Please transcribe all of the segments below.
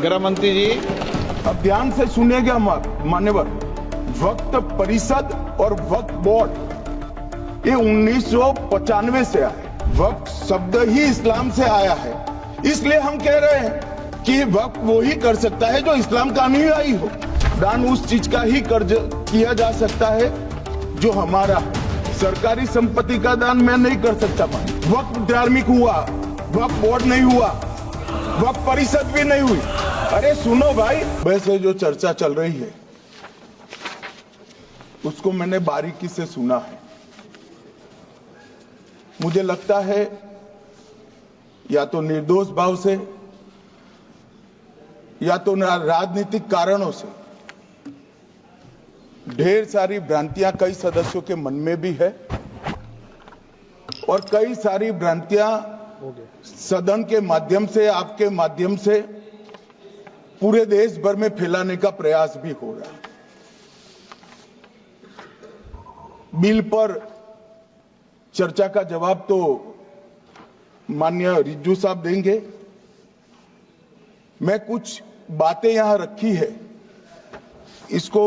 गृह मंत्री जी। अब ध्यान से सुनिएगा मान्यवर, वक्फ परिषद और वक्फ बोर्ड ये 1995 से आया है। वक्फ शब्द ही इस्लाम से आया है, इसलिए हम कह रहे हैं कि वक्फ वो ही कर सकता है जो इस्लाम का अनुयायी हो। दान उस चीज का ही कर्ज किया जा सकता है जो हमारा है। सरकारी संपत्ति का दान मैं नहीं कर सकता। वक्फ धार्मिक हुआ, वक्फ बोर्ड नहीं हुआ, वक्फ परिषद भी नहीं हुई। अरे सुनो भाई, वैसे जो चर्चा चल रही है उसको मैंने बारीकी से सुना है। मुझे लगता है या तो निर्दोष भाव से या तो राजनीतिक कारणों से ढेर सारी भ्रांतियां कई सदस्यों के मन में भी है और कई सारी भ्रांतियां सदन के माध्यम से, आपके माध्यम से पूरे देश भर में फैलाने का प्रयास भी हो रहा है। बिल पर चर्चा का जवाब तो माननीय रिज्जू साहब देंगे। मैं कुछ बातें यहां रखी है, इसको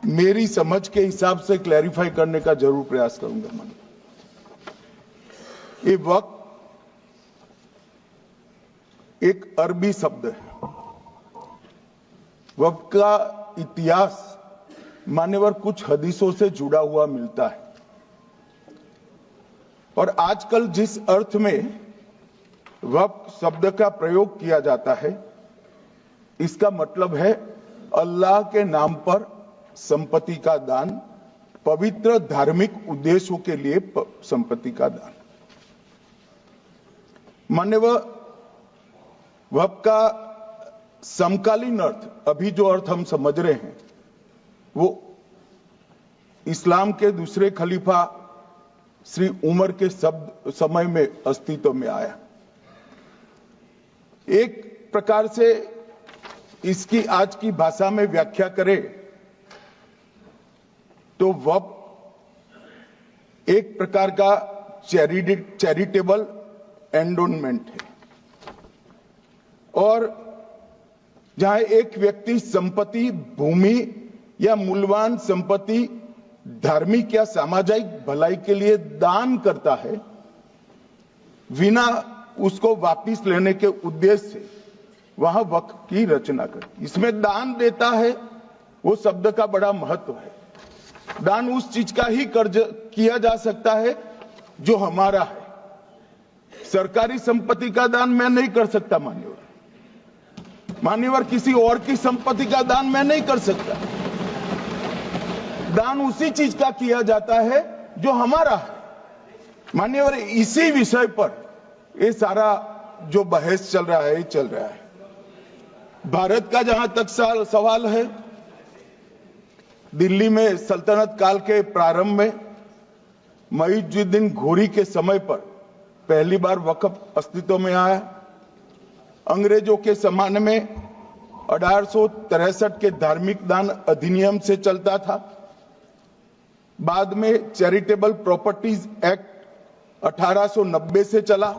मेरी समझ के हिसाब से क्लैरिफाई करने का जरूर प्रयास करूंगा। ये वक्फ एक अरबी शब्द है। वक्फ का इतिहास मान्यवर कुछ हदीसों से जुड़ा हुआ मिलता है और आजकल जिस अर्थ में वक्फ शब्द का प्रयोग किया जाता है, इसका मतलब है अल्लाह के नाम पर संपत्ति का दान, पवित्र धार्मिक उद्देश्यों के लिए संपत्ति का दान। मान्यवर, वक्फ का समकालीन अर्थ, अभी जो अर्थ हम समझ रहे हैं, वो इस्लाम के दूसरे खलीफा श्री उमर के समय में अस्तित्व में आया। एक प्रकार से इसकी आज की भाषा में व्याख्या करें तो वक्फ एक प्रकार का चैरिटेबल एंडोनमेंट है और जहां एक व्यक्ति संपत्ति, भूमि या मूल्यवान संपत्ति धार्मिक या सामाजिक भलाई के लिए दान करता है, बिना उसको वापस लेने के उद्देश्य से वहां वक्फ की रचना कर। इसमें दान देता है, वो शब्द का बड़ा महत्व है। दान उस चीज का ही कर्ज किया जा सकता है जो हमारा है। सरकारी संपत्ति का दान मैं नहीं कर सकता मान्यवर, किसी और की संपत्ति का दान मैं नहीं कर सकता। दान उसी चीज का किया जाता है जो हमारा है। मान्यवर, इसी विषय पर ये सारा जो बहस चल रहा है, चल रहा है। भारत का जहां तक सवाल है, दिल्ली में सल्तनत काल के प्रारंभ में मुइज़ुद्दीन घोरी के समय पर पहली बार वक्फ अस्तित्व में आया। अंग्रेजों के जमाने में 1863 के धार्मिक दान अधिनियम से चलता था। बाद में चैरिटेबल प्रॉपर्टीज एक्ट 1890 से चला।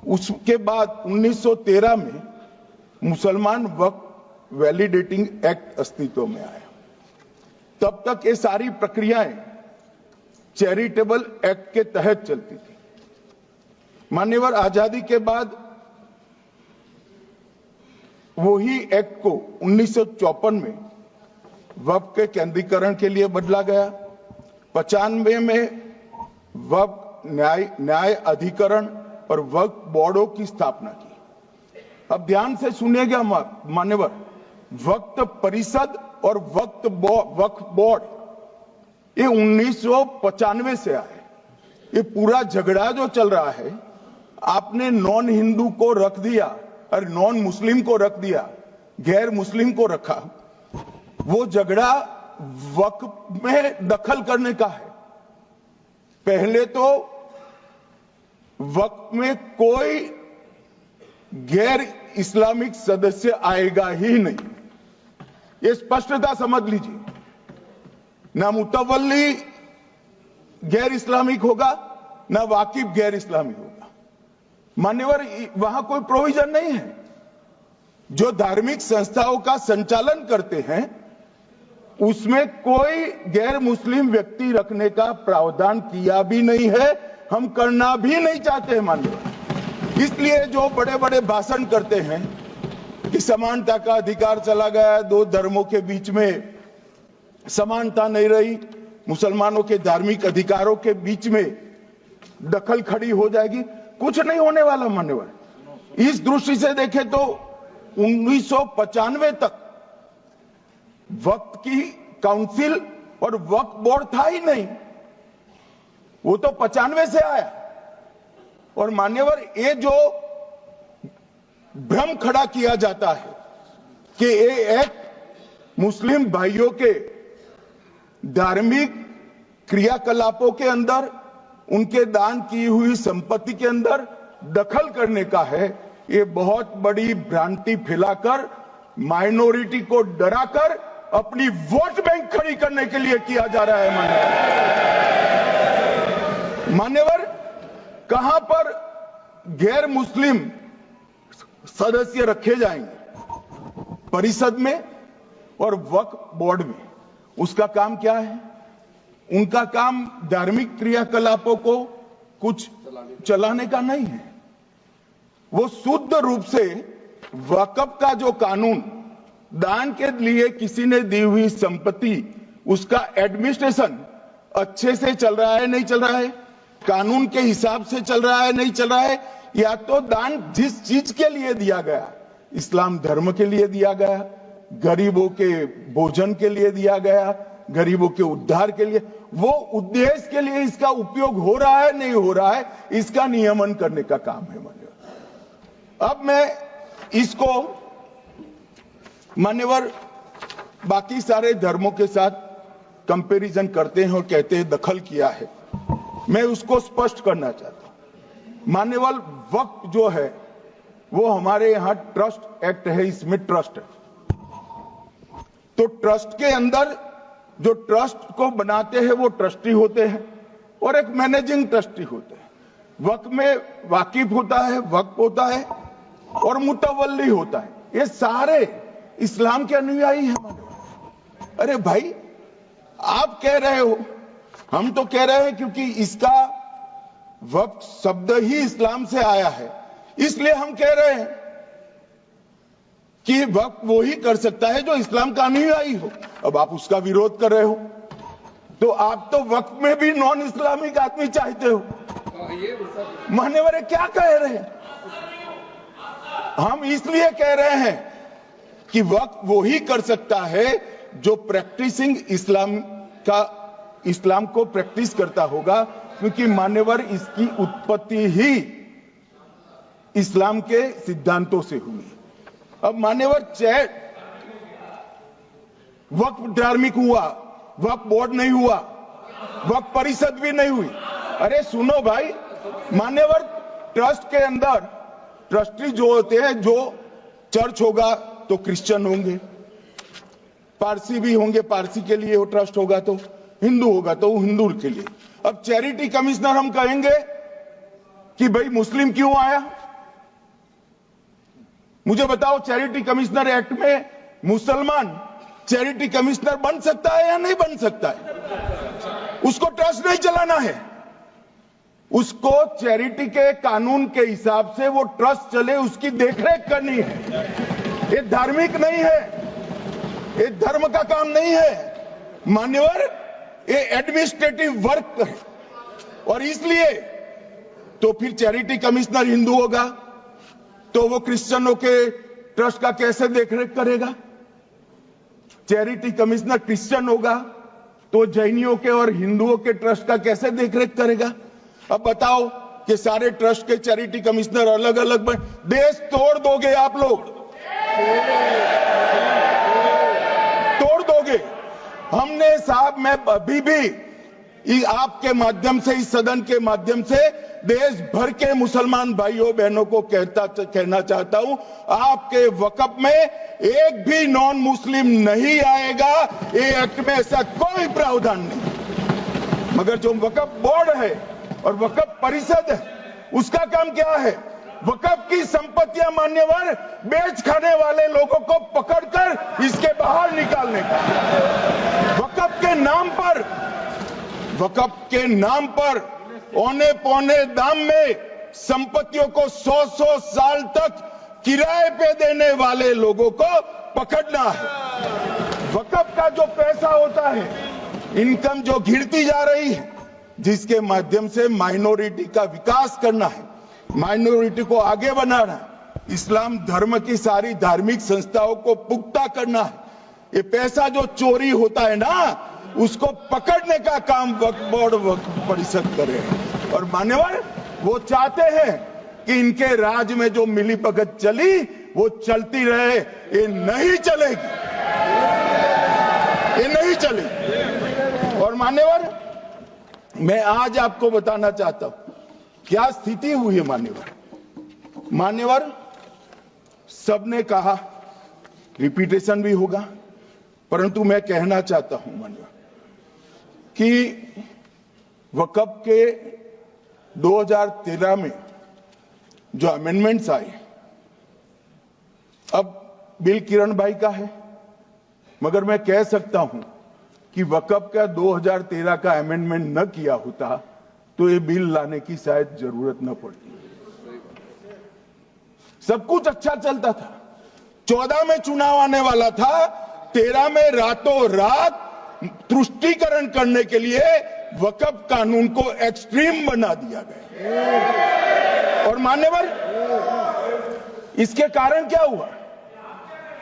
उसके बाद 1913 में मुसलमान वक्फ वैलिडेटिंग एक्ट अस्तित्व में आया। तब तक ये सारी प्रक्रियाएं चैरिटेबल एक्ट के तहत चलती थी। मान्यवर, आजादी के बाद वही एक्ट को 1954 में वक्फ के केंद्रीकरण के लिए बदला गया। 95 में वक्फ न्याय अधिकरण और वक्फ बोर्डों की स्थापना की। अब ध्यान से सुनिएगा मान्यवर, वक्फ परिषद और वक्फ बोर्ड ये 1995 से आए। ये पूरा झगड़ा जो चल रहा है, आपने नॉन हिंदू को रख दिया और नॉन मुस्लिम को रख दिया, गैर मुस्लिम को रखा। वो झगड़ा वक्फ में दखल करने का है। पहले तो वक्फ में कोई गैर इस्लामिक सदस्य आएगा ही नहीं, ये स्पष्टता समझ लीजिए। ना मुतवल्ली गैर इस्लामिक होगा, ना वाकिफ गैर इस्लामिक होगा। मान्यवर, वहां कोई प्रोविजन नहीं है। जो धार्मिक संस्थाओं का संचालन करते हैं उसमें कोई गैर मुस्लिम व्यक्ति रखने का प्रावधान किया भी नहीं है, हम करना भी नहीं चाहते हैं माननीय। इसलिए जो बड़े बड़े भाषण करते हैं कि समानता का अधिकार चला गया, दो धर्मों के बीच में समानता नहीं रही, मुसलमानों के धार्मिक अधिकारों के बीच में दखल खड़ी हो जाएगी, कुछ नहीं होने वाला मान्यवर। इस दृष्टि से देखें तो 1995 तक वक्फ की काउंसिल और वक्फ बोर्ड था ही नहीं, वो तो 95 से आया। और मान्यवर ये जो भ्रम खड़ा किया जाता है कि ये एक मुस्लिम भाइयों के धार्मिक क्रियाकलापों के अंदर, उनके दान की हुई संपत्ति के अंदर दखल करने का है, ये बहुत बड़ी भ्रांति फैलाकर माइनॉरिटी को डराकर अपनी वोट बैंक खड़ी करने के लिए किया जा रहा है मान्यवर। कहां पर गैर मुस्लिम सदस्य रखे जाएंगे? परिषद में और वक्फ बोर्ड में। उसका काम क्या है? उनका काम धार्मिक क्रियाकलापों को कुछ चलाने का नहीं है, वो शुद्ध रूप से वक्फ का जो कानून, दान के लिए किसी ने दी हुई संपत्ति, उसका एडमिनिस्ट्रेशन अच्छे से चल रहा है नहीं चल रहा है, कानून के हिसाब से चल रहा है नहीं चल रहा है, या तो दान जिस चीज के लिए दिया गया, इस्लाम धर्म के लिए दिया गया, गरीबों के भोजन के लिए दिया गया, गरीबों के उद्धार के लिए, वो उद्देश्य के लिए इसका उपयोग हो रहा है नहीं हो रहा है, इसका नियमन करने का काम है मान्यवर। अब मैं इसको मान्यवर बाकी सारे धर्मों के साथ कंपैरिजन करते हैं और कहते हैं दखल किया है, मैं उसको स्पष्ट करना चाहता हूं। मान्यवर वक्फ जो है वो हमारे यहां ट्रस्ट एक्ट है, इसमें ट्रस्ट है, तो ट्रस्ट के अंदर जो ट्रस्ट को बनाते हैं वो ट्रस्टी होते हैं और एक मैनेजिंग ट्रस्टी होते हैं। वक्फ में वाकिफ होता है, वक्फ होता है और मुतवल्ली होता है, ये सारे इस्लाम के अनुयायी हैं। अरे भाई आप कह रहे हो, हम तो कह रहे हैं क्योंकि इसका वक्फ शब्द ही इस्लाम से आया है, इसलिए हम कह रहे हैं कि वक्फ वो ही कर सकता है जो इस्लाम का अनुयायी हो। अब आप उसका विरोध कर रहे हो, तो आप तो वक्फ में भी नॉन इस्लामिक आदमी चाहते हो। मान्यवर क्या कह रहे हैं? हम इसलिए कह रहे हैं कि वक्फ वो ही कर सकता है जो प्रैक्टिसिंग इस्लाम को प्रैक्टिस करता होगा, क्योंकि मान्यवर इसकी उत्पत्ति ही इस्लाम के सिद्धांतों से हुई। अब मान्यवर वक्फ धार्मिक हुआ, वक्फ बोर्ड नहीं हुआ, वक्फ परिषद भी नहीं हुई। अरे सुनो भाई, मान्यवर ट्रस्ट के अंदर ट्रस्टी जो होते हैं, जो चर्च होगा तो क्रिश्चियन होंगे, पारसी भी होंगे, पारसी के लिए वो ट्रस्ट होगा, तो हिंदू होगा तो वो हिंदू के लिए। अब चैरिटी कमिश्नर हम कहेंगे कि भाई मुस्लिम क्यों आया? मुझे बताओ, चैरिटी कमिश्नर एक्ट में मुसलमान चैरिटी कमिश्नर बन सकता है या नहीं बन सकता है? उसको ट्रस्ट नहीं चलाना है, उसको चैरिटी के कानून के हिसाब से वो ट्रस्ट चले, उसकी देखरेख करनी है। ये धार्मिक नहीं है, ये धर्म का काम नहीं है मान्यवर, ये एडमिनिस्ट्रेटिव वर्क है। और इसलिए तो फिर चैरिटी कमिश्नर हिंदू होगा तो वो क्रिश्चियनों के ट्रस्ट का कैसे देखरेख करेगा? चैरिटी कमिश्नर क्रिश्चियन होगा तो जैनियों के और हिंदुओं के ट्रस्ट का कैसे देखरेख करेगा? अब बताओ कि सारे ट्रस्ट के चैरिटी कमिश्नर अलग अलग देश तोड़ दोगे आप लोग, तोड़ दोगे। हमने साहब, मैं अभी भी आपके माध्यम से, इस सदन के माध्यम से देश भर के मुसलमान भाइयों बहनों को कहना चाहता हूं, आपके वक्फ में एक भी नॉन मुस्लिम नहीं आएगा, ये एक्ट में ऐसा कोई प्रावधान नहीं। मगर जो वक्फ बोर्ड है और वक्फ परिषद है, उसका काम क्या है? वक्फ की संपत्तियां मान्यवर बेच खाने वाले लोगों को पकड़कर इसके बाहर निकालने का, वक्फ के नाम पर औने पौने दाम में संपत्तियों को 100 साल तक किराए पे देने वाले लोगों को पकड़ना है। वक्फ का जो पैसा होता है, इनकम जो गिरती जा रही है, जिसके माध्यम से माइनॉरिटी का विकास करना है, माइनॉरिटी को आगे बढ़ाना है, इस्लाम धर्म की सारी धार्मिक संस्थाओं को पुख्ता करना है। ये पैसा जो चोरी होता है ना, उसको पकड़ने का काम वक्फ बोर्ड वक्फ परिषद करे। और मान्यवर वो चाहते हैं कि इनके राज में जो मिलीभगत चली वो चलती रहे, ये नहीं चलेगी, ये नहीं चलेगी। और मान्यवर मैं आज आपको बताना चाहता हूं क्या स्थिति हुई है। मान्यवर सबने कहा, रिपीटेशन भी होगा, परंतु मैं कहना चाहता हूं मान्यवर कि वक्फ के 2013 में जो अमेंडमेंट्स आए, अब बिल किरण भाई का है, मगर मैं कह सकता हूं कि वक्फ का 2013 का अमेंडमेंट न किया होता तो ये बिल लाने की शायद जरूरत न पड़ती। सब कुछ अच्छा चलता था, 14 में चुनाव आने वाला था, 13 में रातों रात तुष्टीकरण करने के लिए वक्फ कानून को एक्सट्रीम बना दिया गया। और मान्यवर इसके कारण क्या हुआ?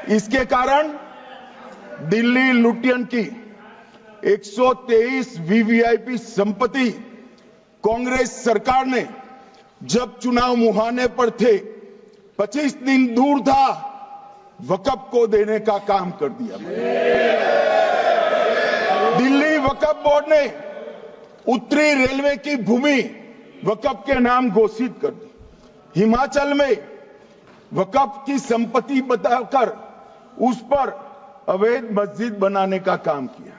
इसके कारण दिल्ली लुटियन की 123 वीवीआईपी संपत्ति कांग्रेस सरकार ने जब चुनाव मुहाने पर थे, 25 दिन दूर था, वक्फ को देने का काम कर दिया। दिल्ली वक्फ बोर्ड ने उत्तरी रेलवे की भूमि वक्फ के नाम घोषित कर दी। हिमाचल में वक्फ की संपत्ति बताकर उस पर अवैध मस्जिद बनाने का काम किया।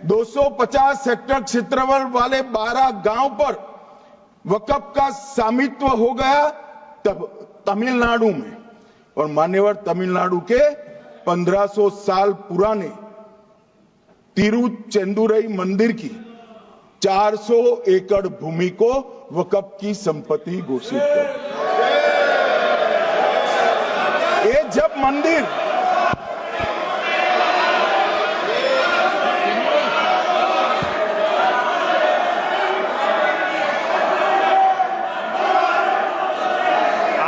250 हेक्टेयर क्षेत्रफल वाले 12 गांव पर वक्फ का स्वामित्व हो गया तब तमिलनाडु में। और मान्यवर तमिलनाडु के 1500 साल पुराने तिरुचेंदुरई मंदिर की 400 एकड़ भूमि को वक्फ की संपत्ति घोषित कर। ये जब मंदिर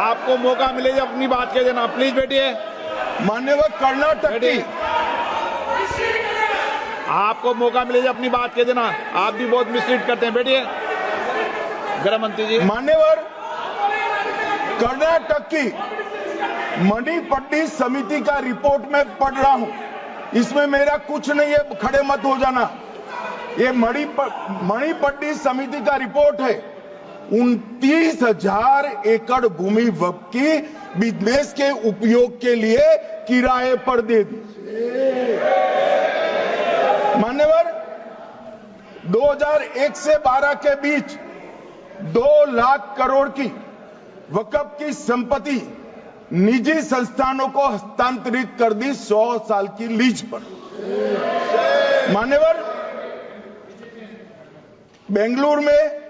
आपको मौका मिले जब अपनी बात कह देना, प्लीज बैठिए। मान्यवर कर्नाटक की, आपको मौका मिले जब अपनी बात कह देना, आप भी बहुत मिसलीड करते हैं। बैठिए गृह मंत्री जी। मान्यवर कर्नाटक की मणिपट्टी समिति का रिपोर्ट में पढ़ रहा हूं, इसमें मेरा कुछ नहीं है, खड़े मत हो जाना। ये मणिपट्टी समिति का रिपोर्ट है। 29,000 एकड़ भूमि वक्फ की बिजनेस के उपयोग के लिए किराए पर दे दी। मान्यवर 2001 से 12 के बीच 2 लाख करोड़ की वक्फ की संपत्ति निजी संस्थानों को हस्तांतरित कर दी 100 साल की लीज पर। मान्यवर बेंगलुरु में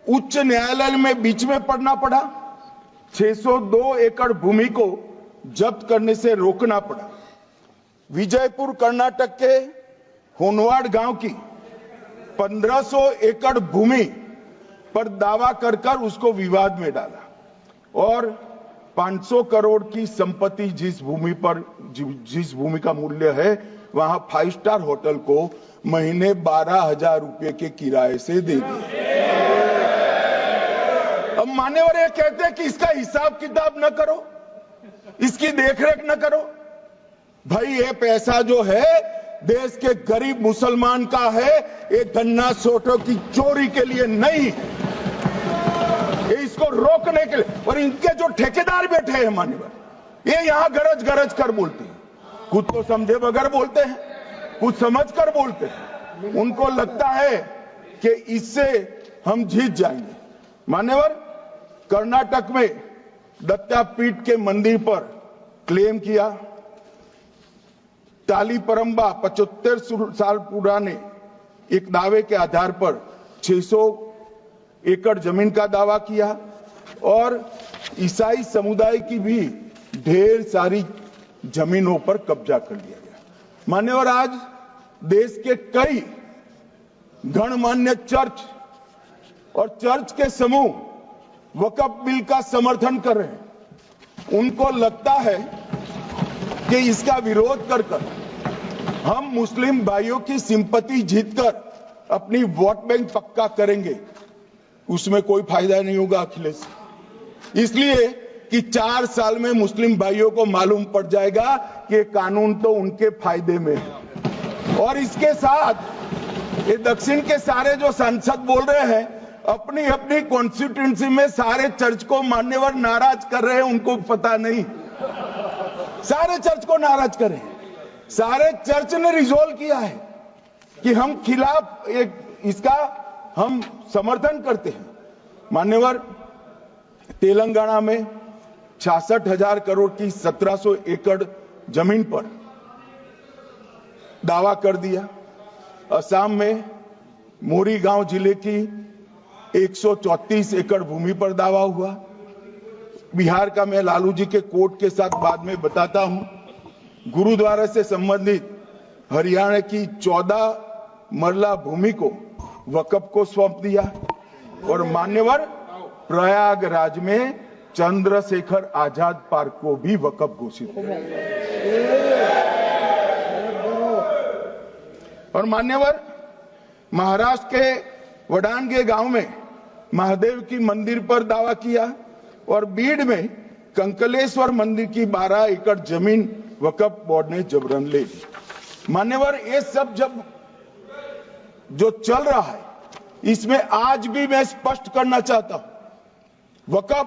उच्च न्यायालय में बीच में पढ़ना पड़ा, 602 एकड़ भूमि को जब्त करने से रोकना पड़ा। विजयपुर कर्नाटक के होनवाड़ गांव की 1500 एकड़ भूमि पर दावा कर उसको विवाद में डाला और 500 करोड़ की संपत्ति जिस भूमि का मूल्य है वहां 5 स्टार होटल को महीने 12,000 रुपए के किराए से दे दी। अब मान्यवर ये कहते हैं कि इसका हिसाब किताब न करो, इसकी देखरेख न करो। भाई ये पैसा जो है देश के गरीब मुसलमान का है, ये गन्ना सोटों की चोरी के लिए नहीं, ये इसको रोकने के लिए। और इनके जो ठेकेदार बैठे हैं मान्यवर, ये यहां गरज गरज कर बोलते हैं, कुछ तो समझे बगैर बोलते हैं, कुछ समझ कर बोलते हैं। उनको लगता है कि इससे हम जीत जाएंगे। मान्यवर कर्नाटक में दत्तापीठ के मंदिर पर क्लेम किया। टालीपरंबा 75 साल पुराने एक दावे के आधार पर 600 एकड़ जमीन का दावा किया और ईसाई समुदाय की भी ढेर सारी जमीनों पर कब्जा कर लिया गया। मान्यवर, आज देश के कई गणमान्य चर्च और चर्च के समूह वक्फ बिल का समर्थन कर रहे हैं। उनको लगता है कि इसका विरोध कर हम मुस्लिम भाइयों की सिंपैथी जीतकर अपनी वोट बैंक पक्का करेंगे। उसमें कोई फायदा नहीं होगा अखिलेश, इसलिए कि 4 साल में मुस्लिम भाइयों को मालूम पड़ जाएगा कि कानून तो उनके फायदे में है। और इसके साथ ये दक्षिण के सारे जो सांसद बोल रहे हैं, अपनी अपनी कॉन्स्टिट्यूएंसी में सारे चर्च को मान्यवर नाराज कर रहे हैं, उनको पता नहीं। सारे चर्च को नाराज कर रहे हैं। सारे चर्च ने रिजोल्व किया है कि हम खिलाफ इसका हम समर्थन करते हैं। मान्यवर, तेलंगाना में 66,000 करोड़ की 1700 एकड़ जमीन पर दावा कर दिया। असम में मोरीगांव जिले की 134 एकड़ भूमि पर दावा हुआ। बिहार का मैं लालू जी के कोर्ट के साथ बाद में बताता हूं। गुरुद्वारा से संबंधित हरियाणा की 14 मरला भूमि को वक्फ को सौंप दिया। और मान्यवर, प्रयागराज में चंद्रशेखर आजाद पार्क को भी वक्फ घोषित किया। और मान्यवर, महाराष्ट्र के वडानगे गांव में महादेव की मंदिर पर दावा किया और बीड में कंकलेश्वर मंदिर की 12 एकड़ जमीन वक्फ बोर्ड ने जबरन ले ली। मान्यवर, ये सब जो चल रहा है, इसमें आज भी मैं स्पष्ट करना चाहता हूं, वक्फ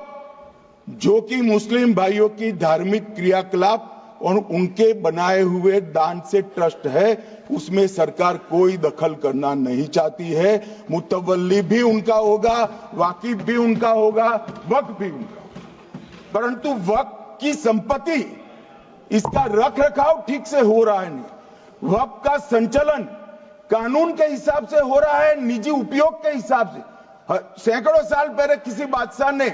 जो कि मुस्लिम भाइयों की धार्मिक क्रियाकलाप और उनके बनाए हुए दान से ट्रस्ट है, उसमें सरकार कोई दखल करना नहीं चाहती है। मुतवल्ली भी उनका होगा, वाकिफ भी उनका होगा, वक्फ भी उनका होगा। परंतु वक्फ की संपत्ति, इसका रख रखाव ठीक से हो रहा है नहीं। वक्फ का संचालन कानून के हिसाब से हो रहा है, निजी उपयोग के हिसाब से। सैकड़ों साल पहले किसी बादशाह ने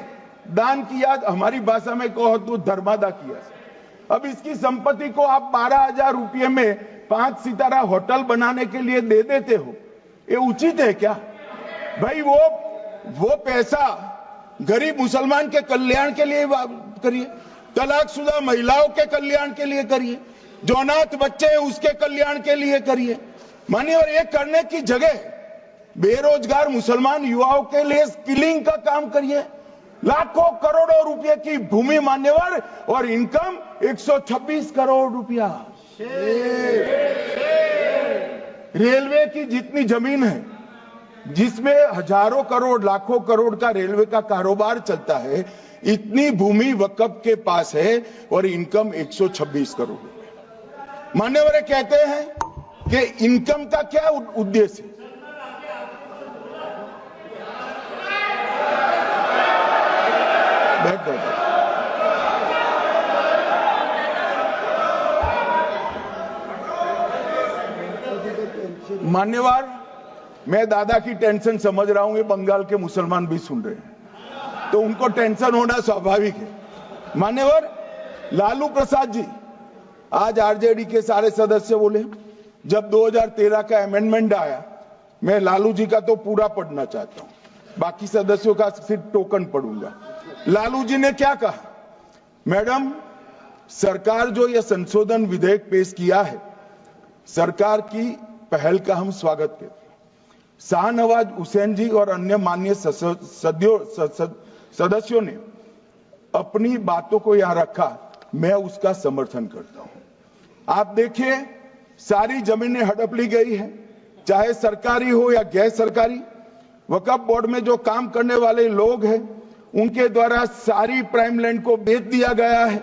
दान किया, हमारी भाषा में कहो तो धर्मादा किया। अब इसकी संपत्ति को आप 12,000 रुपये में 5 सितारा होटल बनाने के लिए दे देते हो, ये उचित है क्या? भाई वो पैसा गरीब मुसलमान के कल्याण के लिए करिए, तलाकशुदा महिलाओं के कल्याण के लिए करिए, जो अनाथ बच्चे हैं उसके कल्याण के लिए करिए। मानिए, और ये करने की जगह बेरोजगार मुसलमान युवाओं के लिए स्किलिंग का काम करिए। लाखों करोड़ों रुपए की भूमि मान्यवर और इनकम 126 करोड़ रुपया। रेलवे की जितनी जमीन है, जिसमें हजारों करोड़ लाखों करोड़ का रेलवे का कारोबार चलता है, इतनी भूमि वक्फ के पास है और इनकम 126 करोड़ रुपया। मान्यवर कहते हैं कि इनकम का क्या उद्देश्य है? मान्यवर, मैं दादा की टेंशन समझ रहा हूं, ये बंगाल के मुसलमान भी सुन रहे हैं, तो उनको टेंशन होना स्वाभाविक है। मान्यवर, लालू प्रसाद जी, आज आरजेडी के सारे सदस्य बोले, जब 2013 का अमेंडमेंट आया, मैं लालू जी का तो पूरा पढ़ना चाहता हूं, बाकी सदस्यों का सिर्फ टोकन पढ़ूंगा। लालू जी ने क्या कहा? मैडम, सरकार जो यह संशोधन विधेयक पेश किया है, सरकार की पहल का हम स्वागत करते हैं। शाहनवाज हुसैन जी और अन्य माननीय सदस्यों ने अपनी बातों को यहां रखा, मैं उसका समर्थन करता हूं। आप देखिए, सारी जमीनें हड़प ली गई है, चाहे सरकारी हो या गैर सरकारी। वक्फ बोर्ड में जो काम करने वाले लोग हैं, उनके द्वारा सारी प्राइम लैंड को बेच दिया गया है।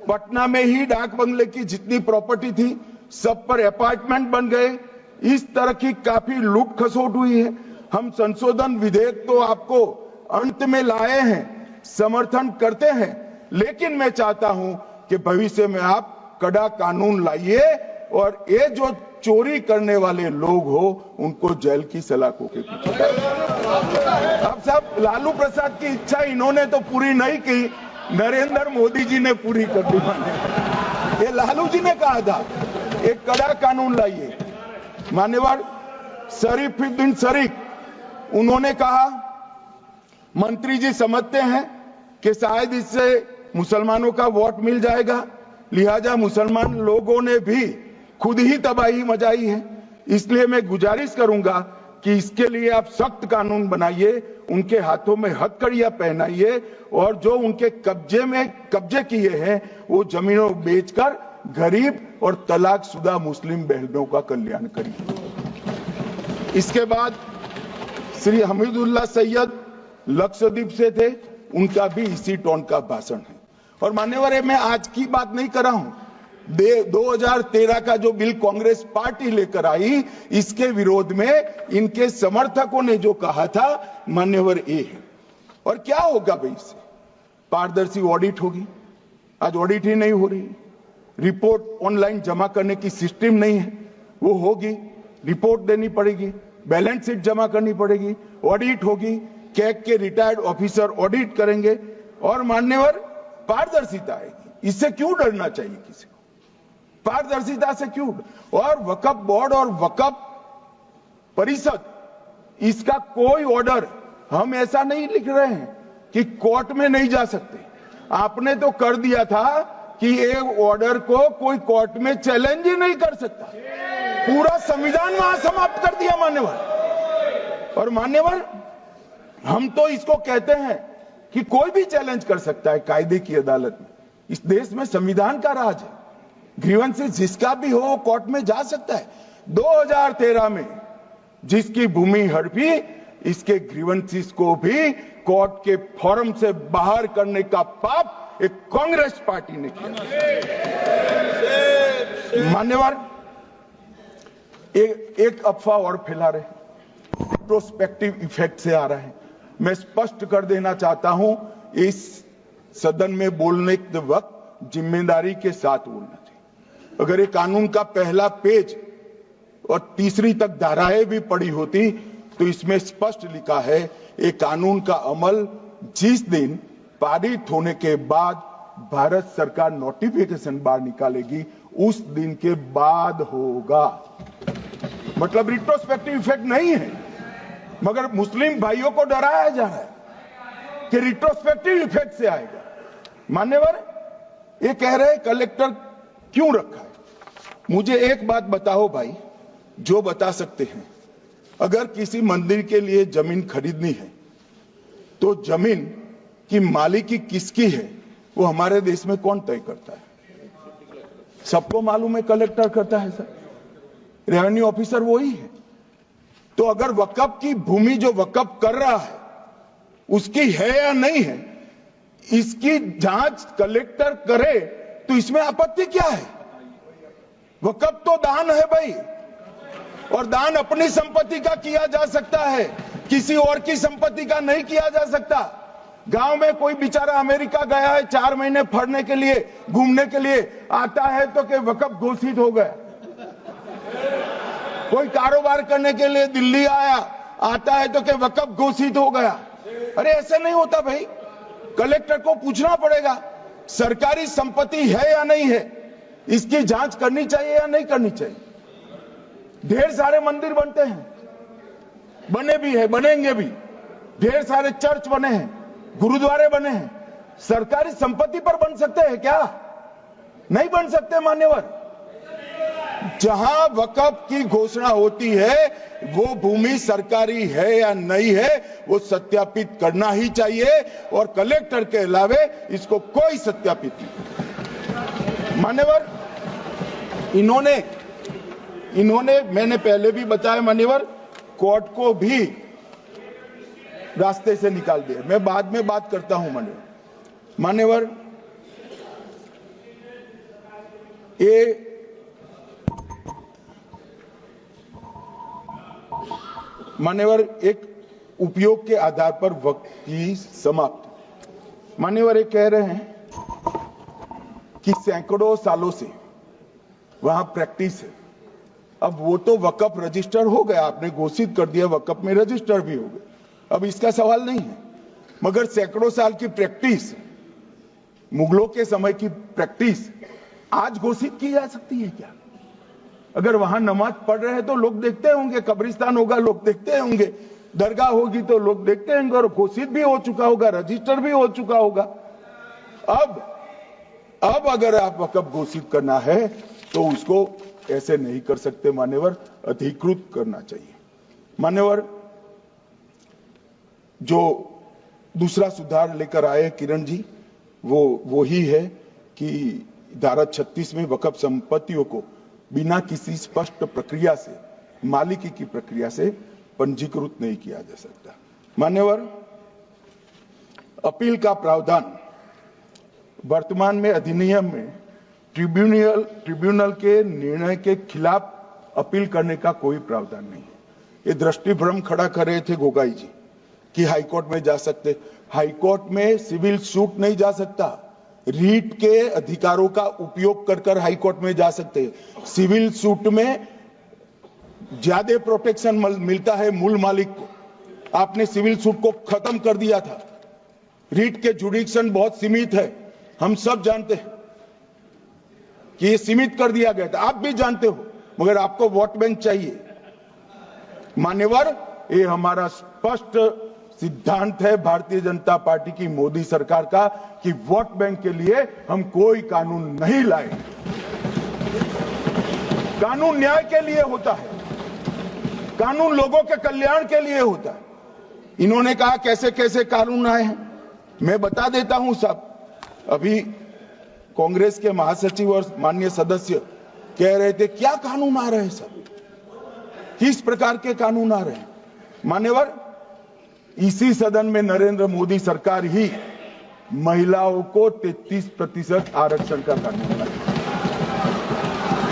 पटना में ही डाक बंगले की जितनी प्रॉपर्टी थी, सब पर अपार्टमेंट बन गए। इस तरह की काफी लूट खसोट हुई है। हम संशोधन विधेयक तो आपको अंत में लाए हैं, समर्थन करते हैं, लेकिन मैं चाहता हूं कि भविष्य में आप कड़ा कानून लाइए और ये जो चोरी करने वाले लोग हो उनको जेल की सलाखों के पीछे। अब साहब, लालू प्रसाद की इच्छा इन्होंने तो पूरी नहीं की, नरेंद्र मोदी जी ने पूरी कर दी। ये लालू जी ने कहा था एक कड़ा कानून लाइए। मान्यवर शरीफुद्दीन शरीफ उन्होंने कहा मंत्री जी समझते हैं कि शायद इससे मुसलमानों का वोट मिल जाएगा, लिहाजा मुसलमान लोगों ने भी खुद ही तबाही मचाई है, इसलिए मैं गुजारिश करूंगा कि इसके लिए आप सख्त कानून बनाइए, उनके हाथों में हथकड़ियां पहनाइए और जो उनके कब्जे किए हैं वो जमीनों बेचकर गरीब और तलाकशुदा मुस्लिम बहनों का कल्याण करिए। इसके बाद श्री हमीदुल्लाह सैयद लक्षद्वीप से थे, उनका भी इसी टोन का भाषण है। और मान्यवर, मैं आज की बात नहीं कर रहा हूं, 2013 का जो बिल कांग्रेस पार्टी लेकर आई, इसके विरोध में इनके समर्थकों ने जो कहा था मान्यवर ये है। और क्या होगा भाई इससे? पारदर्शी ऑडिट होगी, आज ऑडिट ही नहीं हो रही, रिपोर्ट ऑनलाइन जमा करने की सिस्टम नहीं है, वो होगी, रिपोर्ट देनी पड़ेगी, बैलेंस शीट जमा करनी पड़ेगी, ऑडिट होगी, कैग के रिटायर्ड ऑफिसर ऑडिट करेंगे और मान्यवर पारदर्शिता आएगी। इससे क्यों डरना चाहिए किसी को? पारदर्शिता से क्यों? और वक्फ बोर्ड और वक्फ परिषद, इसका कोई ऑर्डर हम ऐसा नहीं लिख रहे हैं कि कोर्ट में नहीं जा सकते। आपने तो कर दिया था कि एक ऑर्डर को कोई कोर्ट में चैलेंज ही नहीं कर सकता, पूरा संविधान वहां समाप्त कर दिया मान्यवर। और मान्यवर, हम तो इसको कहते हैं कि कोई भी चैलेंज कर सकता है कायदे की अदालत में। इस देश में संविधान का राज है, ग्रीवेंसेस जिसका भी हो वो कोर्ट में जा सकता है। 2013 में जिसकी भूमि हड़पी, इसके ग्रीवेंसेस को भी कोर्ट के फोरम से बाहर करने का पाप एक कांग्रेस पार्टी ने किया। मान्यवर, एक अफवाह और फैला रहे, रिट्रोस्पेक्टिव इफेक्ट से आ रहा है। मैं स्पष्ट कर देना चाहता हूं, इस सदन में बोलने के वक्त जिम्मेदारी के साथ बोलना चाहिए। अगर ये कानून का पहला पेज और तीसरी तक धाराएं भी पड़ी होती तो इसमें स्पष्ट लिखा है ये कानून का अमल जिस दिन पारित होने के बाद भारत सरकार नोटिफिकेशन बाहर निकालेगी उस दिन के बाद होगा। मतलब रिट्रोस्पेक्टिव इफेक्ट नहीं है, मगर मुस्लिम भाइयों को डराया जा रहा है कि रिट्रोस्पेक्टिव इफेक्ट से आएगा। मान्यवर, ये कह रहे कलेक्टर क्यों रखा है? मुझे एक बात बताओ भाई, जो बता सकते हैं, अगर किसी मंदिर के लिए जमीन खरीदनी है तो जमीन की मालिकी किसकी है वो हमारे देश में कौन तय करता है? सबको मालूम है, कलेक्टर करता है सर, रेवेन्यू ऑफिसर वही है। तो अगर वक्फ की भूमि जो वक्फ कर रहा है उसकी है या नहीं है, इसकी जांच कलेक्टर करे तो इसमें आपत्ति क्या है? वक्फ तो दान है भाई, और दान अपनी संपत्ति का किया जा सकता है, किसी और की संपत्ति का नहीं किया जा सकता। गांव में कोई बेचारा अमेरिका गया है 4 महीने पढ़ने के लिए, घूमने के लिए आता है तो कि वक्फ घोषित हो गया। कोई कारोबार करने के लिए दिल्ली आया, आता है तो कि वक्फ घोषित हो गया। अरे ऐसे नहीं होता भाई, कलेक्टर को पूछना पड़ेगा सरकारी संपत्ति है या नहीं है, इसकी जांच करनी चाहिए या नहीं करनी चाहिए। ढेर सारे मंदिर बनते हैं, बने भी है, बनेंगे भी, ढेर सारे चर्च बने हैं, गुरुद्वारे बने हैं, सरकारी संपत्ति पर बन सकते हैं क्या? नहीं बन सकते मान्यवर। जहां वक्फ की घोषणा होती है वो भूमि सरकारी है या नहीं है वो सत्यापित करना ही चाहिए, और कलेक्टर के अलावे इसको कोई सत्यापित नहीं। मान्यवर, इन्होंने मैंने पहले भी बताया मान्यवर, कोर्ट को भी रास्ते से निकाल दिया। मैं बाद में बात करता हूं मान्यवर, ये मान्यवर एक उपयोग के आधार पर वक्त की समाप्ति। मान्यवर ये कह रहे हैं कि सैकड़ों सालों से वहां प्रैक्टिस है। अब वो तो वक्फ रजिस्टर हो गया, आपने घोषित कर दिया, वक्फ में रजिस्टर भी हो गए, अब इसका सवाल नहीं है। मगर सैकड़ों साल की प्रैक्टिस, मुगलों के समय की प्रैक्टिस आज घोषित की जा सकती है क्या? अगर वहां नमाज पढ़ रहे हैं तो लोग देखते होंगे, कब्रिस्तान होगा लोग देखते होंगे, दरगाह होगी तो लोग देखते होंगे, और घोषित भी हो चुका होगा, रजिस्टर भी हो चुका होगा। अब अगर आप वक्फ घोषित करना है तो उसको ऐसे नहीं कर सकते मान्यवर, अधिकृत करना चाहिए। मान्यवर, जो दूसरा सुधार लेकर आए किरण जी, वो ही है कि धारा 36 में वक्फ संपत्तियों को बिना किसी स्पष्ट प्रक्रिया से, मालिकी की प्रक्रिया से पंजीकृत नहीं किया जा सकता। मान्यवर, अपील का प्रावधान वर्तमान में अधिनियम में ट्रिब्यूनल के निर्णय के खिलाफ अपील करने का कोई प्रावधान नहीं है। ये दृष्टि भ्रम खड़ा कर रहे थे गोगाई जी कि हाईकोर्ट में जा सकते। हाईकोर्ट में सिविल सूट नहीं जा सकता, रीट के अधिकारों का उपयोग कर हाईकोर्ट में जा सकते हैं। सिविल सूट में ज्यादा प्रोटेक्शन मिलता है मूल मालिक को। आपने सिविल सूट को खत्म कर दिया था, रीट के जुडिक्शन बहुत सीमित है, हम सब जानते हैं कि ये सीमित कर दिया गया था, आप भी जानते हो, मगर आपको वोट बैंक चाहिए। मान्यवर, ये हमारा स्पष्ट सिद्धांत है भारतीय जनता पार्टी की, मोदी सरकार का, कि वोट बैंक के लिए हम कोई कानून नहीं लाए। कानून न्याय के लिए होता है, कानून लोगों के कल्याण के लिए होता है। इन्होंने कहा कैसे कैसे कानून आए हैं, मैं बता देता हूं सब। अभी कांग्रेस के महासचिव और माननीय सदस्य कह रहे थे क्या कानून आ रहे हैं सब, किस प्रकार के कानून आ रहे हैं। मान्यवर, इसी सदन में नरेंद्र मोदी सरकार ही महिलाओं को 33% आरक्षण का कानून लाई।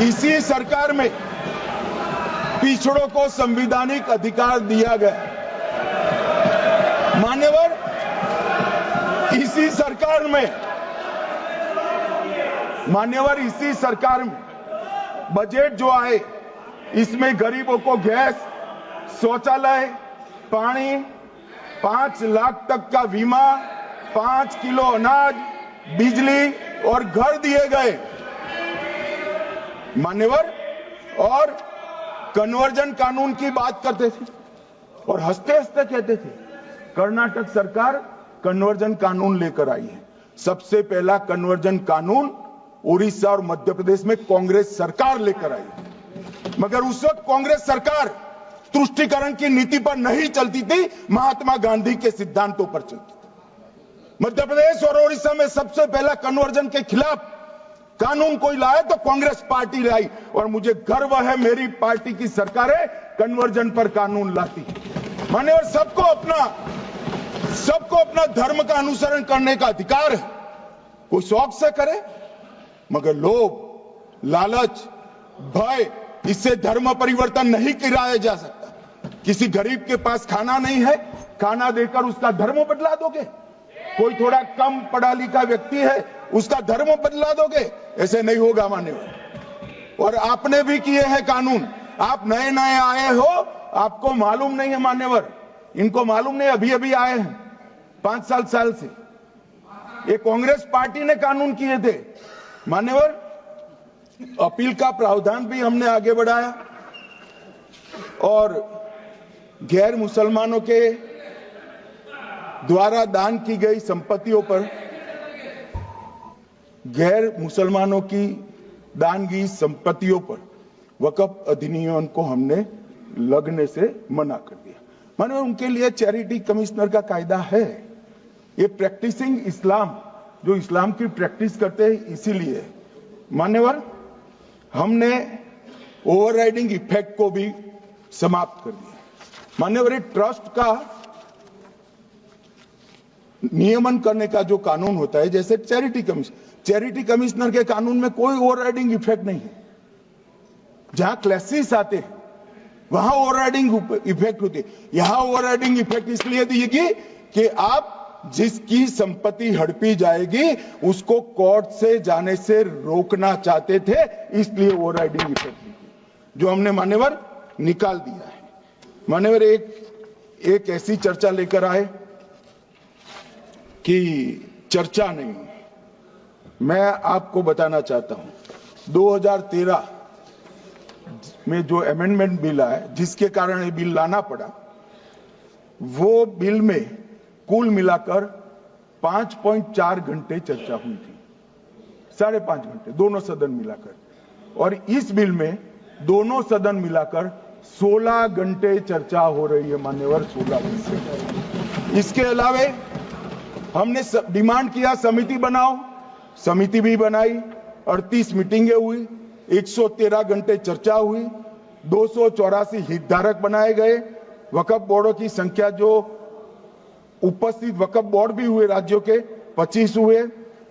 इसी सरकार में पिछड़ों को संवैधानिक अधिकार दिया गया। मान्यवर, इसी सरकार में बजट जो आए, इसमें गरीबों को गैस, शौचालय, पानी, 5 लाख तक का बीमा, 5 किलो अनाज, बिजली और घर दिए गए। मान्यवर, और कन्वर्जन कानून की बात करते थे और हंसते हंसते कहते थे कर्नाटक सरकार कन्वर्जन कानून लेकर आई है। सबसे पहला कन्वर्जन कानून उड़ीसा और मध्य प्रदेश में कांग्रेस सरकार लेकर आई, मगर उस वक्त कांग्रेस सरकार तुष्टीकरण की नीति पर नहीं चलती थी, महात्मा गांधी के सिद्धांतों पर चलती थी। मध्य प्रदेश और उड़ीसा में सबसे पहला कन्वर्जन के खिलाफ कानून कोई लाया तो कांग्रेस पार्टी लाई, और मुझे गर्व है मेरी पार्टी की सरकारें कन्वर्जन पर कानून लाती। मान्यवर, सबको अपना धर्म का अनुसरण करने का अधिकार है, कोई शौक से करे, मगर लोभ, लालच, भय, इससे धर्म परिवर्तन नहीं कराया जा सकता। किसी गरीब के पास खाना नहीं है, खाना देकर उसका धर्म बदला दोगे? कोई थोड़ा कम पढ़ा लिखा व्यक्ति है, उसका धर्म बदला दोगे? ऐसे नहीं होगा मान्यवर। और आपने भी किए हैं कानून, आप नए नए आए हो, आपको मालूम नहीं है मान्यवर, इनको मालूम नहीं, अभी अभी आए हैं 5 साल से। ये कांग्रेस पार्टी ने कानून किए थे मान्यवर। अपील का प्रावधान भी हमने आगे बढ़ाया, और गैर मुसलमानों के द्वारा दान की गई संपत्तियों पर, गैर मुसलमानों की दान की संपत्तियों पर वक्फ अधिनियम को हमने लगने से मना कर दिया। माने उनके लिए चैरिटी कमिश्नर का कायदा है। ये प्रैक्टिसिंग इस्लाम, जो इस्लाम की प्रैक्टिस करते हैं, इसीलिए मान्यवर हमने ओवरराइडिंग इफेक्ट को भी समाप्त कर दिया। मान्यवर, ये ट्रस्ट का नियमन करने का जो कानून होता है, जैसे चैरिटी कमिश्नर के कानून में कोई ओवरराइडिंग इफेक्ट नहीं है। जहां क्लासेस आते हैं वहां ओवरराइडिंग इफेक्ट होती है। यहां ओवरराइडिंग इफेक्ट इसलिए दी कि आप जिसकी संपत्ति हड़पी जाएगी उसको कोर्ट से जाने से रोकना चाहते थे, इसलिए ओवरराइडिंग इफेक्ट जो हमने मान्यवर निकाल दिया है। मान्यवर एक ऐसी चर्चा लेकर आए कि चर्चा नहीं, मैं आपको बताना चाहता हूं 2013 में जो अमेंडमेंट बिल आया जिसके कारण ये बिल लाना पड़ा, वो बिल में कुल मिलाकर 5.4 घंटे चर्चा हुई थी, 5.5 घंटे दोनों सदन मिलाकर, और इस बिल में दोनों सदन मिलाकर 16 घंटे चर्चा हो रही है मान्यवर, 16 घंटे। इसके अलावे हमने डिमांड किया समिति बनाओ, समिति भी बनाई, 38 मीटिंगें हुई, 113 घंटे चर्चा हुई, 284 हितधारक बनाए गए, वक्फ बोर्डों की संख्या जो उपस्थित वक्फ बोर्ड भी हुए राज्यों के 25 हुए,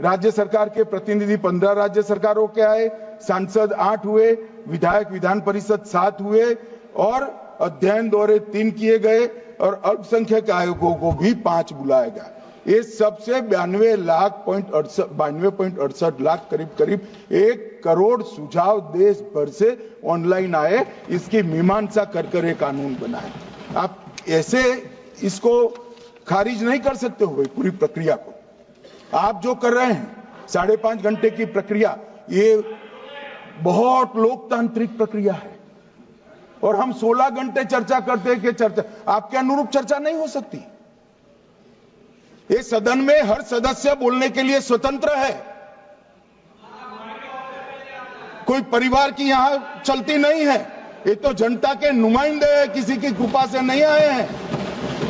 राज्य सरकार के प्रतिनिधि 15 राज्य सरकारों के आए, सांसद 8 हुए, विधायक विधान परिषद 7 हुए और अध्ययन दौरे 3 किए गए और अल्पसंख्यक आयोगों को भी 5 बुलाया गया। ये सबसे 92.68 लाख करीब 1 करोड़ सुझाव देश भर से ऑनलाइन आए, इसकी मीमांसा कर ये कानून बनाए। आप ऐसे इसको खारिज नहीं कर सकते हो पूरी प्रक्रिया को। आप जो कर रहे हैं 5.5 घंटे की प्रक्रिया, ये बहुत लोकतांत्रिक प्रक्रिया है और हम 16 घंटे चर्चा करते हैं कि चर्चा आपके अनुरूप चर्चा नहीं हो सकती। ये सदन में हर सदस्य बोलने के लिए स्वतंत्र है, कोई परिवार की यहां चलती नहीं है, ये तो जनता के नुमाइंदे हैं, किसी की कृपा से नहीं आए हैं।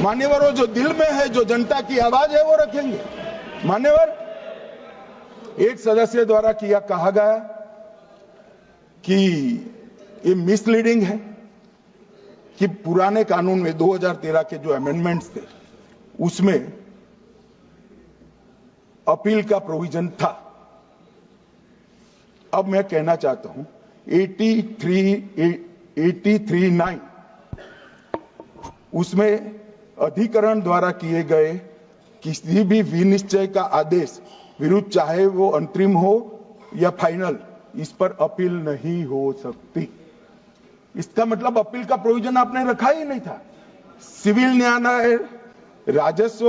मान्यवर, जो दिल में है, जो जनता की आवाज है वो रखेंगे। मान्यवर, एक सदस्य द्वारा कहा गया कि ये मिसलीडिंग है कि पुराने कानून में 2013 के जो अमेंडमेंट्स थे उसमें अपील का प्रोविजन था। अब मैं कहना चाहता हूं 83(9) उसमें अधिकरण द्वारा किए गए किसी भी विनिश्चय का आदेश विरुद्ध, चाहे वो अंतरिम हो या फाइनल, इस पर अपील नहीं हो सकती। इसका मतलब अपील का प्रोविजन आपने रखा ही नहीं था। सिविल न्यायालय, राजस्व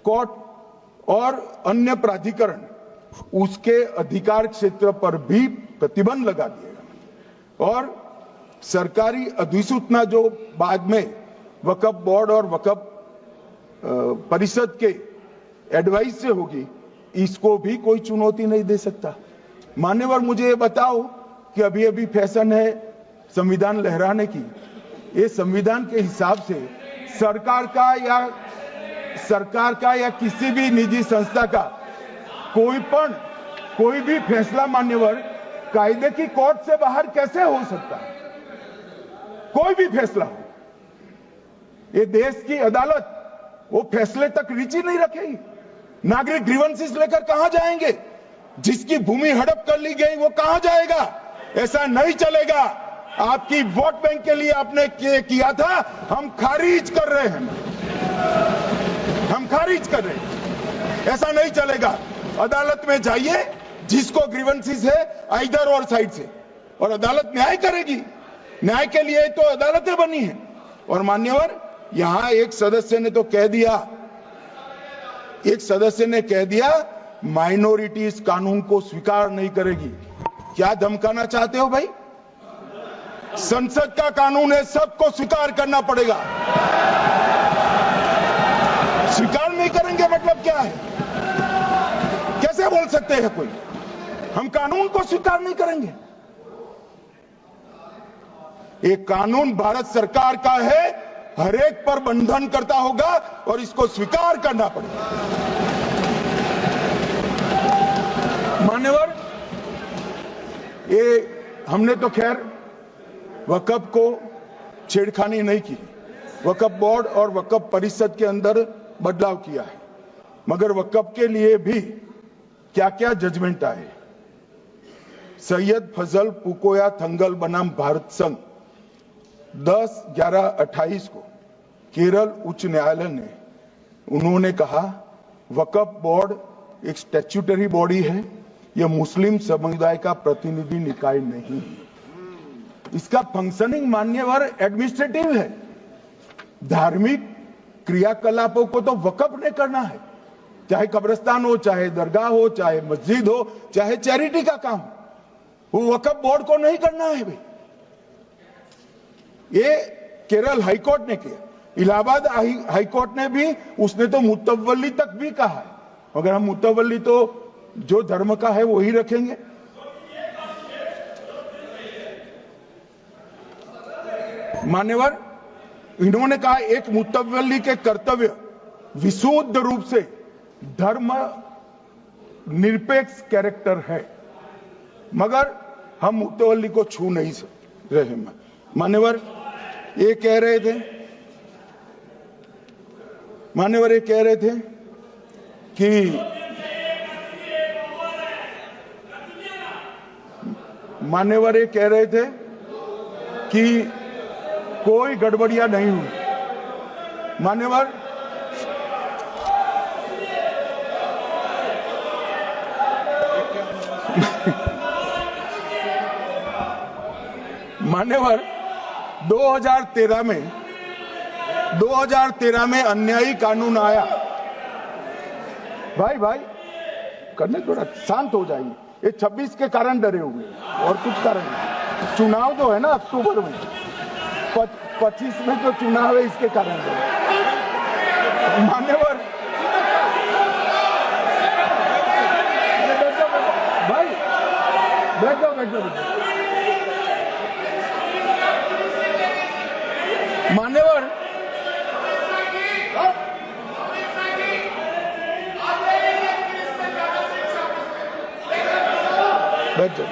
कोर्ट और अन्य प्राधिकरण उसके अधिकार क्षेत्र पर भी प्रतिबंध लगा दिएगा और सरकारी अधिसूचना जो बाद में वक्फ बोर्ड और वक्फ परिषद के एडवाइस से होगी, इसको भी कोई चुनौती नहीं दे सकता। मान्यवर, मुझे ये बताओ कि अभी फैशन है संविधान लहराने की, ये संविधान के हिसाब से सरकार का या किसी भी निजी संस्था का कोई भी फैसला मान्यवर कायदे की कोर्ट से बाहर कैसे हो सकता है? कोई भी फैसला हो, ये देश की अदालत वो फैसले तक रुचि नहीं रखेगी। नागरिक ग्रीवेंसेस लेकर कहां जाएंगे? जिसकी भूमि हड़प कर ली गई वो कहां जाएगा? ऐसा नहीं चलेगा। आपकी वोट बैंक के लिए आपने किया था, हम खारिज कर रहे हैं, हम खारिज कर रहे हैं। ऐसा नहीं चलेगा। अदालत में जाइए, जिसको ग्रीवेंसेस है आइदर और साइड से, और अदालत न्याय करेगी। न्याय के लिए तो अदालतें बनी है। और मान्यवर, यहां एक सदस्य ने कह दिया माइनॉरिटी इस कानून को स्वीकार नहीं करेगी। क्या धमकाना चाहते हो भाई? संसद का कानून है, सबको स्वीकार करना पड़ेगा। स्वीकार नहीं करेंगे मतलब क्या है? कैसे बोल सकते हैं कोई? हम कानून को स्वीकार नहीं करेंगे। ये कानून भारत सरकार का है, हर एक पर बंधन करता होगा और इसको स्वीकार करना पड़ेगा। मान्यवर, ये हमने तो खैर वक्फ को छेड़खानी नहीं की, वक्फ बोर्ड और वक्फ परिषद के अंदर बदलाव किया है, मगर वक्फ के लिए भी क्या क्या जजमेंट आए। सैयद फजल पुकोया थंगल बनाम भारत संघ 10/11/28 को केरल उच्च न्यायालय ने उन्होंने कहा वक्फ बोर्ड एक स्टैट्यूटरी बॉडी है, यह मुस्लिम समुदाय का प्रतिनिधि निकाय नहीं है। इसका फंक्शनिंग मान्यवर एडमिनिस्ट्रेटिव है। धार्मिक क्रियाकलापों को तो वक्फ ने करना है, चाहे कब्रिस्तान हो, चाहे दरगाह हो, चाहे मस्जिद हो, चाहे चैरिटी का काम, वो वक्फ बोर्ड को नहीं करना है भाई। ये केरल हाईकोर्ट ने किया, इलाहाबाद हाईकोर्ट ने भी, उसने तो मुतवल्ली तक भी कहा है। अगर हम मुतवल्ली तो जो धर्म का है वही रखेंगे। मान्यवर, इन्होंने कहा एक मुतवल्ली के कर्तव्य विशुद्ध रूप से धर्म निरपेक्ष कैरेक्टर है, मगर हम मुतवल्ली को छू नहीं रहे। मान्यवर ये कह रहे थे, मान्यवर ये कह रहे थे कि मान्यवर ये कह रहे थे कि कोई गड़बड़ियां नहीं हुई। मान्यवर मान्यवर 2013 में अन्यायी कानून आया। भाई करने, थोड़ा शांत हो जाइए। ये 26 के कारण डरे हुए और कुछ कारण नहीं। चुनाव जो है ना अक्टूबर में, 25 में जो चुनाव है इसके कारण डरे। मान्यवर भाई बैठ जाओ। मान्यवर बैठ जाओ।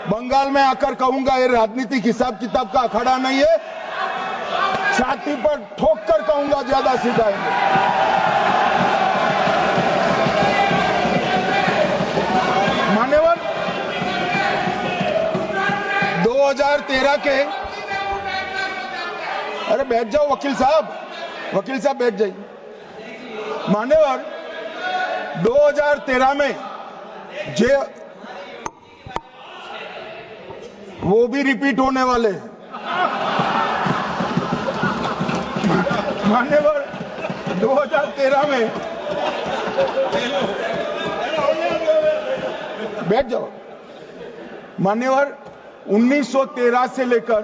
बंगाल में आकर कहूंगा ये राजनीतिक हिसाब किताब का अखाड़ा नहीं है, छाती पर ठोक कर कहूंगा ज्यादा सिखाएंगे। मान्यवर 2013 के, अरे बैठ जाओ वकील साहब बैठ जाइए। मान्यवर 2013 में वो भी रिपीट होने वाले हैं। मान्यवर 2013 में बैठ जाओ। मान्यवर 1913 से लेकर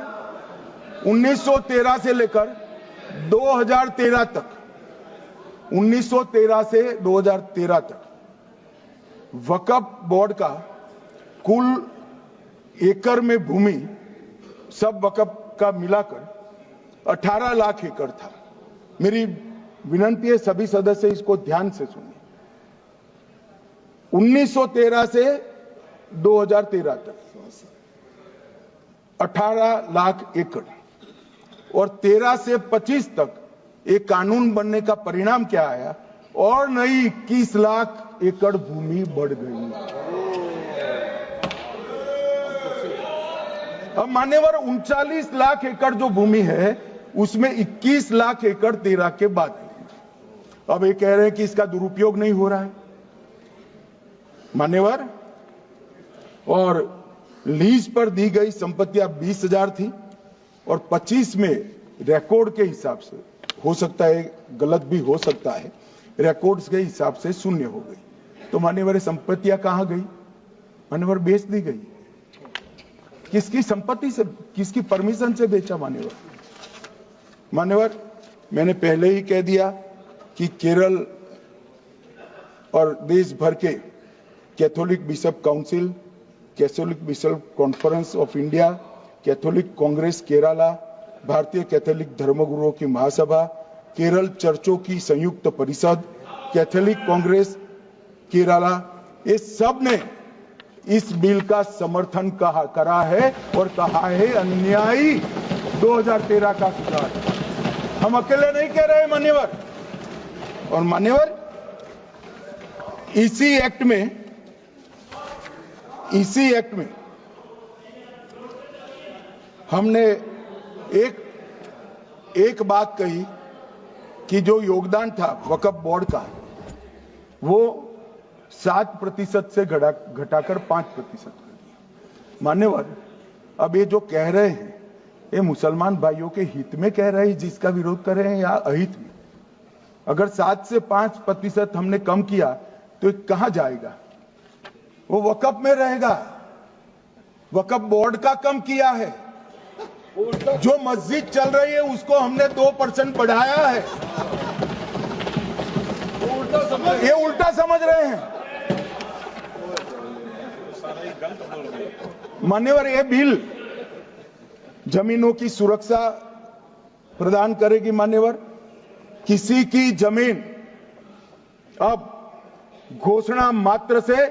2013 तक 1913 से 2013 तक वक्फ बोर्ड का कुल एकड़ में भूमि सब वक्फ का मिलाकर 18 लाख एकड़ था। मेरी विनंती है सभी सदस्य इसको ध्यान से सुनिए। 1913 से 2013 तक 18 लाख एकड़ और 13 से 25 तक एक कानून बनने का परिणाम क्या आया, और नई 21 लाख एकड़ भूमि बढ़ गई। अब मान्यवर 39 लाख एकड़ जो भूमि है उसमें 21 लाख एकड़ 13 के बाद। अब ये कह रहे हैं कि इसका दुरुपयोग नहीं हो रहा है। मान्यवर, और लीज पर दी गई संपत्तियां 20,000 थी और 25 में रिकॉर्ड के हिसाब से, हो सकता है गलत भी हो सकता है, रिकॉर्ड्स के हिसाब से शून्य हो गई। तो मान्यवर संपत्तियां कहां गई? मान्यवर बेच दी गई। किसकी संपत्ति से, किसकी परमिशन से बेचा? मान्यवर मैंने पहले ही कह दिया कि केरल और देश भर के Catholic bishop council, Catholic bishop conference of India, Catholic Congress Kerala, भारतीय कैथोलिक धर्मगुरुओं की महासभा, केरल चर्चों की संयुक्त परिषद, कैथोलिक कांग्रेस केरला, ये सब ने इस बिल का समर्थन करा है और कहा है अन्यायी 2013 का सुधार। हम अकेले नहीं कह रहे मान्यवर। और मान्यवर इसी एक्ट में हमने एक बात कही कि जो योगदान था वक्फ बोर्ड का, वो 7% से घटाकर 5% कर दिया। मान्यवर, अब ये जो कह रहे हैं ये मुसलमान भाइयों के हित में कह रहे हैं जिसका विरोध कर रहे हैं या अहित में? अगर 7 से 5% हमने कम किया तो ये कहां जाएगा? वो वक्फ में रहेगा। वक्फ बोर्ड का कम किया है। जो मस्जिद चल रही है उसको हमने 2% बढ़ाया है। ये उल्टा समझ रहे हैं। मान्यवर, ये बिल जमीनों की सुरक्षा प्रदान करेगी। मान्यवर, किसी की जमीन अब घोषणा मात्र से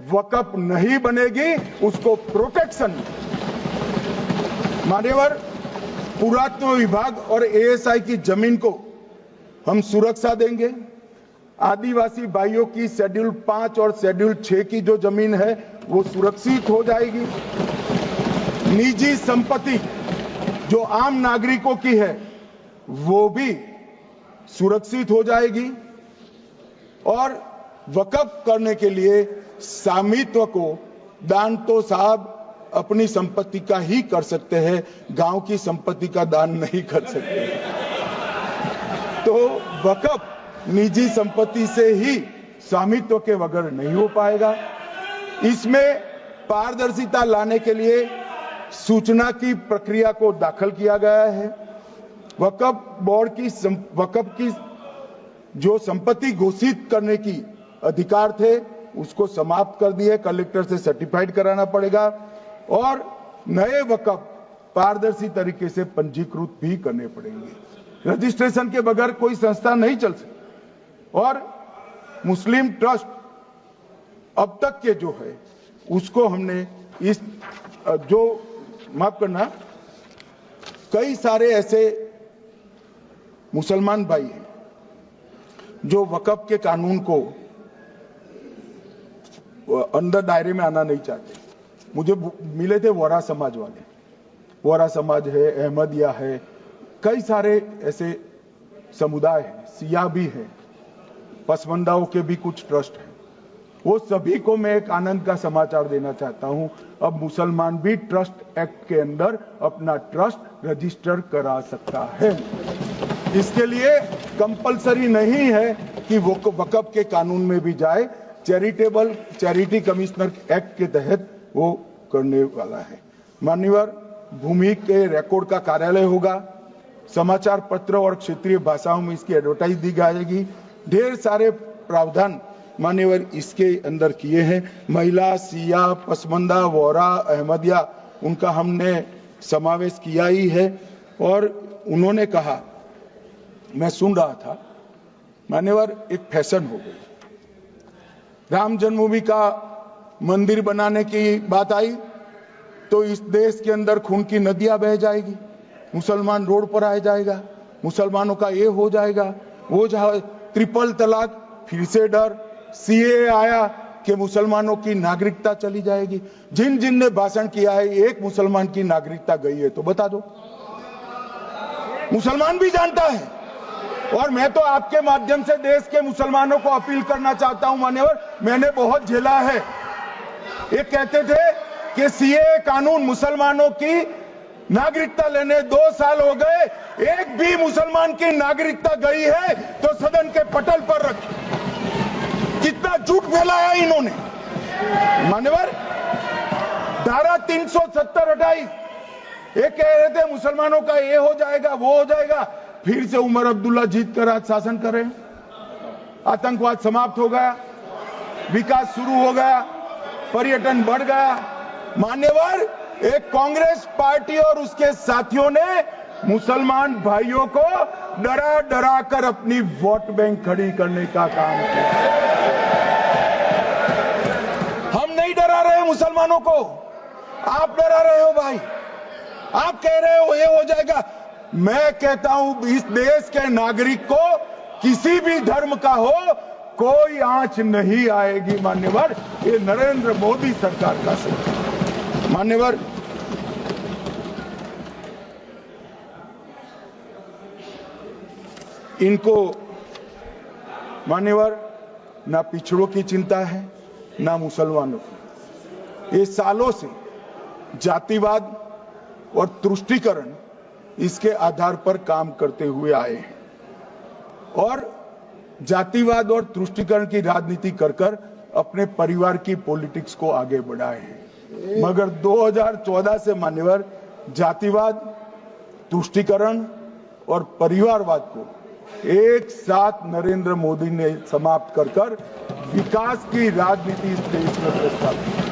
वक्फ नहीं बनेगी, उसको प्रोटेक्शन। मान्यवर, पुरातत्व विभाग और एएसआई की जमीन को हम सुरक्षा देंगे। आदिवासी भाइयों की शेड्यूल 5 और शेड्यूल 6 की जो जमीन है वो सुरक्षित हो जाएगी। निजी संपत्ति जो आम नागरिकों की है वो भी सुरक्षित हो जाएगी। और वक्फ करने के लिए स्वामित्व को दान तो साहब अपनी संपत्ति का ही कर सकते हैं, गांव की संपत्ति का दान नहीं कर सकते। तो वक्फ निजी संपत्ति से ही स्वामित्व के बगैर नहीं हो पाएगा। इसमें पारदर्शिता लाने के लिए सूचना की प्रक्रिया को दाखिल किया गया है। वक्फ बोर्ड की वक्फ की जो संपत्ति घोषित करने की अधिकार थे उसको समाप्त कर दिए। कलेक्टर से सर्टिफाइड कराना पड़ेगा और नए वक्फ पारदर्शी तरीके से पंजीकृत भी करने पड़ेंगे। रजिस्ट्रेशन के बगैर कोई संस्था नहीं चल सकती। और मुस्लिम ट्रस्ट अब तक के जो है उसको हमने इस जो माफ करना, कई सारे ऐसे मुसलमान भाई हैं जो वक्फ के कानून को अंदर दायरे में आना नहीं चाहते। मुझे मिले थे वोरा समाज वाले, वोरा समाज है, अहमदिया है, कई सारे ऐसे समुदाय हैं, सिया भी है, पसमंदाओं के भी कुछ ट्रस्ट हैं। वो सभी को मैं एक आनंद का समाचार देना चाहता हूं, अब मुसलमान भी ट्रस्ट एक्ट के अंदर अपना ट्रस्ट रजिस्टर करा सकता है। इसके लिए कंपलसरी नहीं है कि वो वक्फ के कानून में भी जाए, चैरिटी कमिश्नर एक्ट के तहत वो करने वाला है। मान्यवर, भूमि के रिकॉर्ड का कार्यालय होगा, समाचार पत्र और क्षेत्रीय भाषाओं में इसकी एडवर्टाइज दी जाएगी। ढेर सारे प्रावधान मान्यवर इसके अंदर किए हैं। महिला, सिया, पसमंदा, वोरा, अहमदिया, उनका हमने समावेश किया ही है। और उन्होंने कहा, मैं सुन रहा था, मान्यवर एक फैशन हो गई, राम जन्मभूमि का मंदिर बनाने की बात आई तो इस देश के अंदर खून की नदियां बह जाएगी, मुसलमान रोड पर आ जाएगा, मुसलमानों का ये हो जाएगा, वो जहां ट्रिपल तलाक, फिर से डर, सीए आया कि मुसलमानों की नागरिकता चली जाएगी। जिन जिन ने भाषण किया है, एक मुसलमान की नागरिकता गई है तो बता दो। मुसलमान भी जानता है। और मैं तो आपके माध्यम से देश के मुसलमानों को अपील करना चाहता हूं, मान्यवर, मैंने बहुत झेला है। ये कहते थे कि सीए कानून मुसलमानों की नागरिकता लेने 2 साल हो गए, एक भी मुसलमान की नागरिकता गई है तो सदन के पटल पर रखी। कितना झूठ फैलाया इन्होंने। मान्यवर, धारा 370 हटाई, ये कह रहे थे मुसलमानों का ये हो जाएगा, वो हो जाएगा, फिर से उमर अब्दुल्ला जीत कर आज शासन कर रहे हैं। आतंकवाद समाप्त हो गया, विकास शुरू हो गया, पर्यटन बढ़ गया। मान्यवर, एक कांग्रेस पार्टी और उसके साथियों ने मुसलमान भाइयों को डरा डरा कर अपनी वोट बैंक खड़ी करने का काम किया। हम नहीं डरा रहे मुसलमानों को, आप डरा रहे हो भाई। आप कह रहे हो ये हो जाएगा। मैं कहता हूं इस देश के नागरिक को किसी भी धर्म का हो कोई आंच नहीं आएगी। मान्यवर, ये नरेंद्र मोदी सरकार का सच। मान्यवर, इनको मान्यवर ना पिछड़ों की चिंता है, ना मुसलमानों की। ये सालों से जातिवाद और तुष्टीकरण इसके आधार पर काम करते हुए आए हैं और जातिवाद और तुष्टीकरण की राजनीति कर अपने परिवार की पॉलिटिक्स को आगे बढ़ाए हैं। मगर 2014 से मान्यवर जातिवाद, तुष्टीकरण और परिवारवाद को एक साथ नरेंद्र मोदी ने समाप्त कर विकास की राजनीति इस देश में प्रस्तावित की।